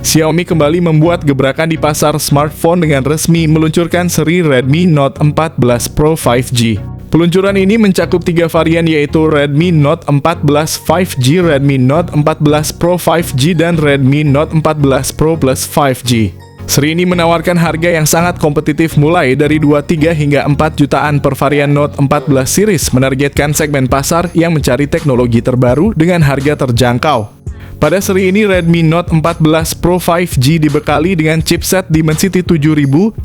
Xiaomi kembali membuat gebrakan di pasar smartphone dengan resmi meluncurkan seri Redmi Note 14 Pro 5G. Peluncuran ini mencakup 3 varian yaitu Redmi Note 14 5G, Redmi Note 14 Pro 5G, dan Redmi Note 14 Pro Plus 5G. Seri ini menawarkan harga yang sangat kompetitif mulai dari 23 hingga 4 jutaan per varian Note 14 series, menargetkan segmen pasar yang mencari teknologi terbaru dengan harga terjangkau. Pada seri ini, Redmi Note 14 Pro 5G dibekali dengan chipset Dimensity 7300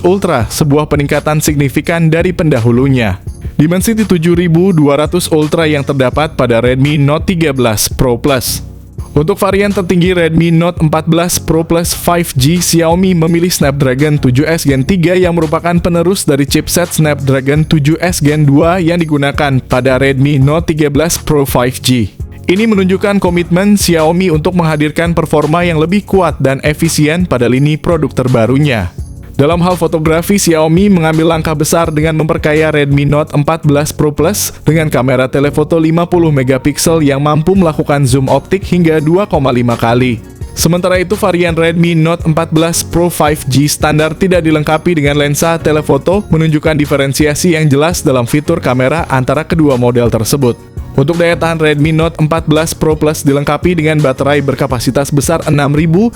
Ultra, sebuah peningkatan signifikan dari pendahulunya. Dimensity 7200 Ultra yang terdapat pada Redmi Note 13 Pro Plus. Untuk varian tertinggi Redmi Note 14 Pro Plus 5G, Xiaomi memilih Snapdragon 7S Gen 3 yang merupakan penerus dari chipset Snapdragon 7S Gen 2 yang digunakan pada Redmi Note 13 Pro 5G. Ini menunjukkan komitmen Xiaomi untuk menghadirkan performa yang lebih kuat dan efisien pada lini produk terbarunya. Dalam hal fotografi, Xiaomi mengambil langkah besar dengan memperkaya Redmi Note 14 Pro Plus dengan kamera telefoto 50 megapiksel yang mampu melakukan zoom optik hingga 2,5 kali. Sementara itu, varian Redmi Note 14 Pro 5G standar tidak dilengkapi dengan lensa telefoto, menunjukkan diferensiasi yang jelas dalam fitur kamera antara kedua model tersebut. Untuk daya tahan, Redmi Note 14 Pro Plus dilengkapi dengan baterai berkapasitas besar 6200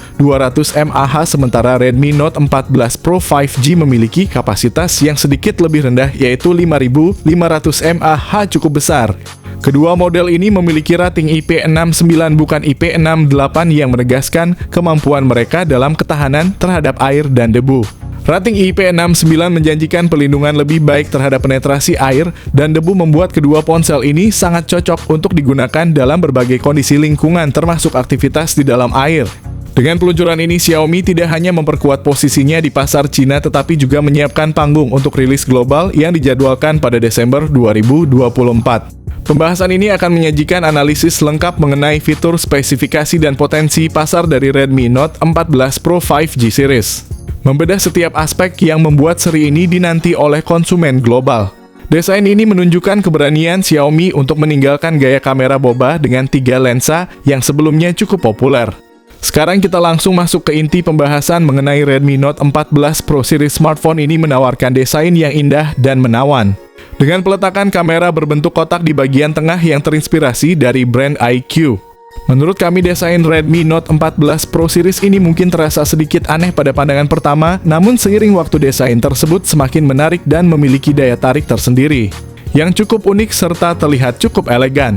mAh, sementara Redmi Note 14 Pro 5G memiliki kapasitas yang sedikit lebih rendah yaitu 5500 mAh, cukup besar. Kedua model ini memiliki rating IP69 bukan IP68 yang menegaskan kemampuan mereka dalam ketahanan terhadap air dan debu. Rating IP69 menjanjikan perlindungan lebih baik terhadap penetrasi air dan debu, membuat kedua ponsel ini sangat cocok untuk digunakan dalam berbagai kondisi lingkungan termasuk aktivitas di dalam air. Dengan peluncuran ini, Xiaomi tidak hanya memperkuat posisinya di pasar Cina tetapi juga menyiapkan panggung untuk rilis global yang dijadwalkan pada Desember 2024. Pembahasan ini akan menyajikan analisis lengkap mengenai fitur, spesifikasi, dan potensi pasar dari Redmi Note 14 Pro 5G series. Membedah setiap aspek yang membuat seri ini dinanti oleh konsumen global. Desain ini menunjukkan keberanian Xiaomi untuk meninggalkan gaya kamera boba dengan 3 lensa yang sebelumnya cukup populer. Sekarang kita langsung masuk ke inti pembahasan mengenai Redmi Note 14 Pro series smartphone ini menawarkan desain yang indah dan menawan. Dengan peletakan kamera berbentuk kotak di bagian tengah yang terinspirasi dari brand iQOO. Menurut kami, desain Redmi Note 14 Pro series ini mungkin terasa sedikit aneh pada pandangan pertama, namun seiring waktu desain tersebut semakin menarik dan memiliki daya tarik tersendiri, yang cukup unik serta terlihat cukup elegan.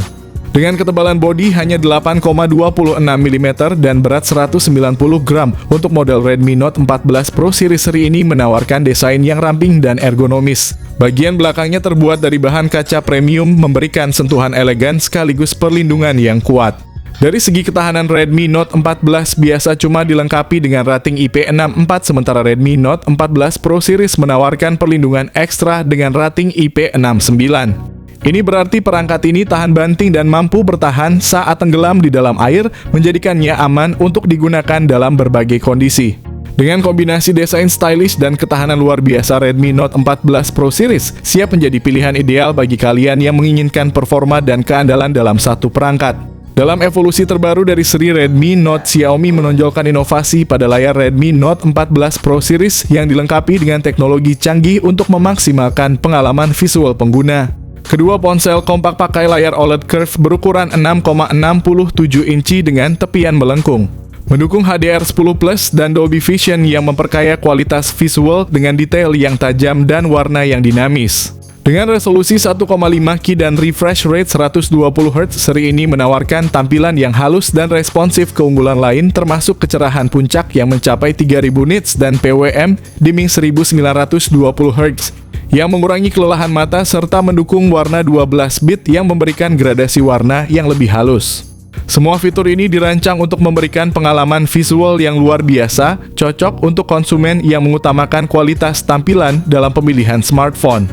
Dengan ketebalan bodi hanya 8,26 mm dan berat 190 gram, untuk model Redmi Note 14 Pro series seri ini menawarkan desain yang ramping dan ergonomis. Bagian belakangnya terbuat dari bahan kaca premium, memberikan sentuhan elegan sekaligus perlindungan yang kuat. Dari segi ketahanan, Redmi Note 14 biasa cuma dilengkapi dengan rating IP64, sementara Redmi Note 14 Pro series menawarkan perlindungan ekstra dengan rating IP69. Ini berarti perangkat ini tahan banting dan mampu bertahan saat tenggelam di dalam air, menjadikannya aman untuk digunakan dalam berbagai kondisi. Dengan kombinasi desain stylish dan ketahanan luar biasa, Redmi Note 14 Pro series siap menjadi pilihan ideal bagi kalian yang menginginkan performa dan keandalan dalam satu perangkat. Dalam evolusi terbaru dari seri Redmi Note, Xiaomi menonjolkan inovasi pada layar Redmi Note 14 Pro series yang dilengkapi dengan teknologi canggih untuk memaksimalkan pengalaman visual pengguna. Kedua ponsel kompak pakai layar OLED curve berukuran 6,67 inci dengan tepian melengkung. Mendukung HDR10 Plus dan Dolby Vision yang memperkaya kualitas visual dengan detail yang tajam dan warna yang dinamis. Dengan resolusi 1,5K dan refresh rate 120Hz, seri ini menawarkan tampilan yang halus dan responsif. Keunggulan lain termasuk kecerahan puncak yang mencapai 3000 nits dan PWM dimming 1920Hz yang mengurangi kelelahan mata serta mendukung warna 12 bit yang memberikan gradasi warna yang lebih halus. Semua fitur ini dirancang untuk memberikan pengalaman visual yang luar biasa, cocok untuk konsumen yang mengutamakan kualitas tampilan dalam pemilihan smartphone.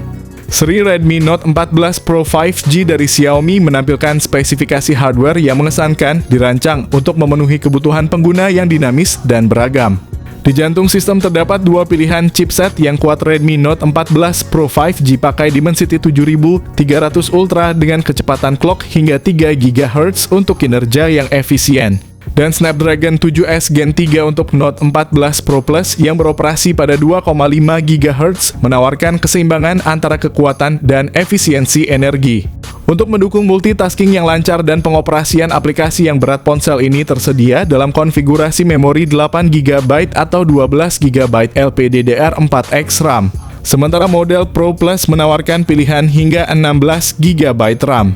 Seri Redmi Note 14 Pro 5G dari Xiaomi menampilkan spesifikasi hardware yang mengesankan, dirancang untuk memenuhi kebutuhan pengguna yang dinamis dan beragam. Di jantung sistem terdapat 2 pilihan chipset yang kuat. Redmi Note 14 Pro 5G pakai Dimensity 7300 Ultra dengan kecepatan clock hingga 3 GHz untuk kinerja yang efisien. dan Snapdragon 7S Gen 3 untuk Note 14 Pro Plus yang beroperasi pada 2,5 GHz menawarkan keseimbangan antara kekuatan dan efisiensi energi. Untuk mendukung multitasking yang lancar dan pengoperasian aplikasi yang berat, ponsel ini tersedia dalam konfigurasi memori 8 GB atau 12 GB LPDDR4X RAM. Sementara model Pro Plus menawarkan pilihan hingga 16 GB RAM.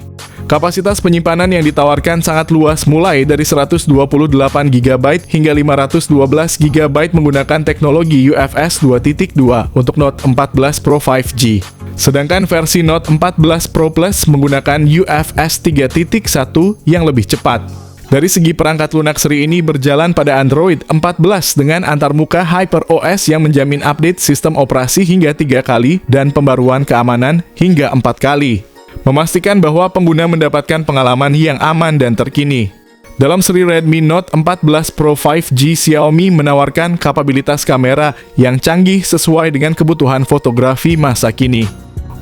Kapasitas penyimpanan yang ditawarkan sangat luas, mulai dari 128 GB hingga 512 GB menggunakan teknologi UFS 2.2 untuk Note 14 Pro 5G. Sedangkan versi Note 14 Pro Plus menggunakan UFS 3.1 yang lebih cepat. Dari segi perangkat lunak, seri ini berjalan pada Android 14 dengan antarmuka HyperOS yang menjamin update sistem operasi hingga 3 kali dan pembaruan keamanan hingga 4 kali. Memastikan bahwa pengguna mendapatkan pengalaman yang aman dan terkini. Dalam seri Redmi Note 14 Pro 5G, Xiaomi menawarkan kapabilitas kamera yang canggih sesuai dengan kebutuhan fotografi masa kini.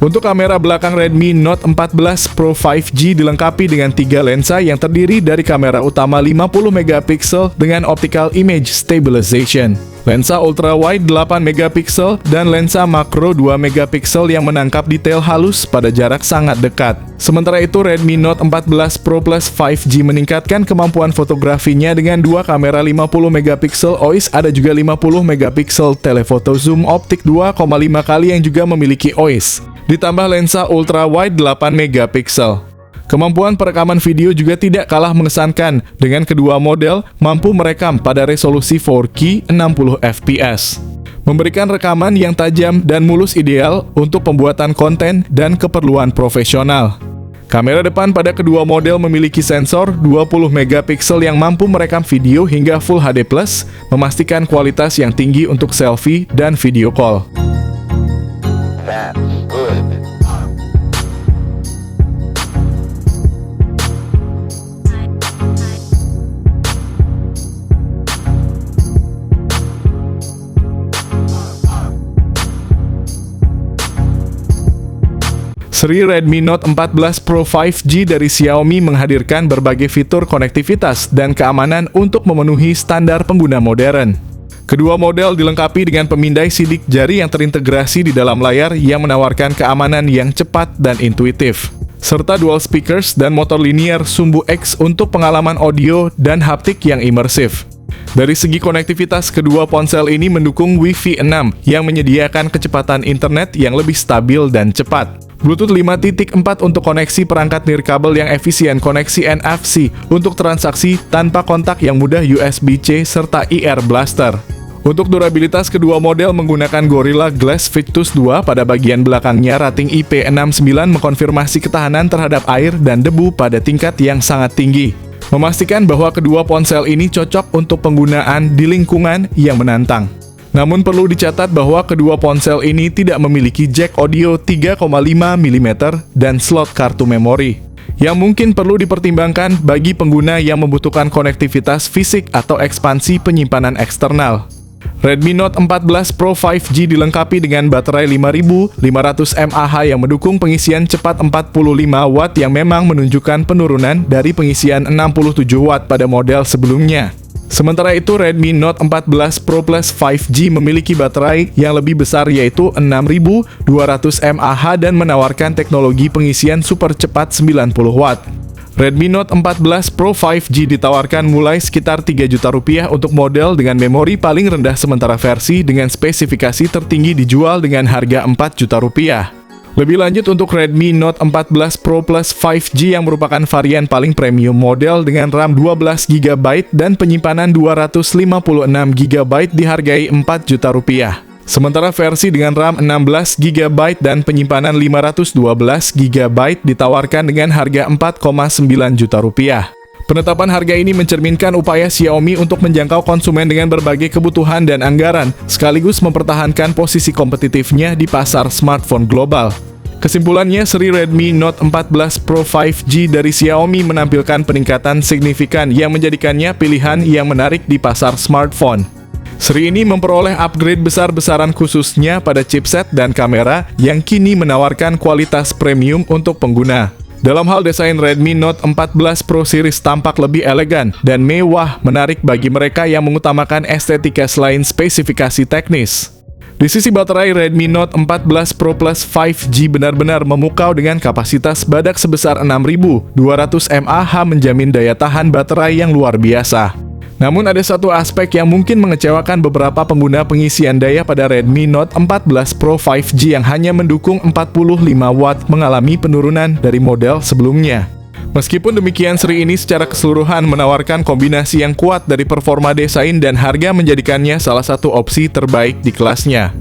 Untuk kamera belakang, Redmi Note 14 Pro 5G dilengkapi dengan 3 lensa yang terdiri dari kamera utama 50 MP dengan optical image stabilization, lensa ultra-wide 8 MP, dan lensa makro 2 MP yang menangkap detail halus pada jarak sangat dekat. Sementara itu, Redmi Note 14 Pro Plus 5G meningkatkan kemampuan fotografinya dengan 2 kamera 50 MP OIS, ada juga 50 MP telefoto zoom optik 2,5 kali yang juga memiliki OIS, ditambah lensa ultra-wide 8 MP. Kemampuan perekaman video juga tidak kalah mengesankan, dengan kedua model mampu merekam pada resolusi 4K 60 fps. Memberikan rekaman yang tajam dan mulus, ideal untuk pembuatan konten dan keperluan profesional. Kamera depan pada kedua model memiliki sensor 20 MP yang mampu merekam video hingga Full HD+, memastikan kualitas yang tinggi untuk selfie dan video call. Seri Redmi Note 14 Pro 5G dari Xiaomi menghadirkan berbagai fitur konektivitas dan keamanan untuk memenuhi standar pengguna modern. Kedua model dilengkapi dengan pemindai sidik jari yang terintegrasi di dalam layar yang menawarkan keamanan yang cepat dan intuitif, serta dual speakers dan motor linear sumbu X untuk pengalaman audio dan haptik yang imersif. Dari segi konektivitas, kedua ponsel ini mendukung Wi-Fi 6 yang menyediakan kecepatan internet yang lebih stabil dan cepat. Bluetooth 5.4 untuk koneksi perangkat nirkabel yang efisien, koneksi NFC untuk transaksi tanpa kontak yang mudah, USB-C, serta IR Blaster. Untuk durabilitas, kedua model menggunakan Gorilla Glass Victus 2 pada bagian belakangnya. Rating IP69 mengkonfirmasi ketahanan terhadap air dan debu pada tingkat yang sangat tinggi, memastikan bahwa kedua ponsel ini cocok untuk penggunaan di lingkungan yang menantang. Namun perlu dicatat bahwa kedua ponsel ini tidak memiliki jack audio 3,5 mm dan slot kartu memori, yang mungkin perlu dipertimbangkan bagi pengguna yang membutuhkan konektivitas fisik atau ekspansi penyimpanan eksternal. Redmi Note 14 Pro 5G dilengkapi dengan baterai 5500 mAh yang mendukung pengisian cepat 45 Watt yang memang menunjukkan penurunan dari pengisian 67 Watt pada model sebelumnya. Sementara itu, Redmi Note 14 Pro Plus 5G memiliki baterai yang lebih besar, yaitu 6200 mAh dan menawarkan teknologi pengisian super cepat 90 Watt. Redmi Note 14 Pro 5G ditawarkan mulai sekitar Rp3 juta untuk model dengan memori paling rendah, sementara versi dengan spesifikasi tertinggi dijual dengan harga Rp4 juta. Lebih lanjut, untuk Redmi Note 14 Pro Plus 5G yang merupakan varian paling premium model dengan RAM 12 GB dan penyimpanan 256 GB dihargai Rp4 juta. Sementara versi dengan RAM 16 GB dan penyimpanan 512 GB ditawarkan dengan harga Rp4,9 juta. Penetapan harga ini mencerminkan upaya Xiaomi untuk menjangkau konsumen dengan berbagai kebutuhan dan anggaran, sekaligus mempertahankan posisi kompetitifnya di pasar smartphone global. Kesimpulannya, seri Redmi Note 14 Pro 5G dari Xiaomi menampilkan peningkatan signifikan yang menjadikannya pilihan yang menarik di pasar smartphone. Seri ini memperoleh upgrade besar-besaran khususnya pada chipset dan kamera yang kini menawarkan kualitas premium untuk pengguna. Dalam hal desain, Redmi Note 14 Pro Series tampak lebih elegan dan mewah, menarik bagi mereka yang mengutamakan estetika selain spesifikasi teknis. Di sisi baterai, Redmi Note 14 Pro Plus 5G benar-benar memukau dengan kapasitas badak sebesar 6200 mAh menjamin daya tahan baterai yang luar biasa. Namun ada satu aspek yang mungkin mengecewakan beberapa pengguna pengisian daya pada Redmi Note 14 Pro 5G yang hanya mendukung 45 Watt mengalami penurunan dari model sebelumnya. Meskipun demikian, seri ini secara keseluruhan menawarkan kombinasi yang kuat dari performa desain dan harga menjadikannya salah satu opsi terbaik di kelasnya.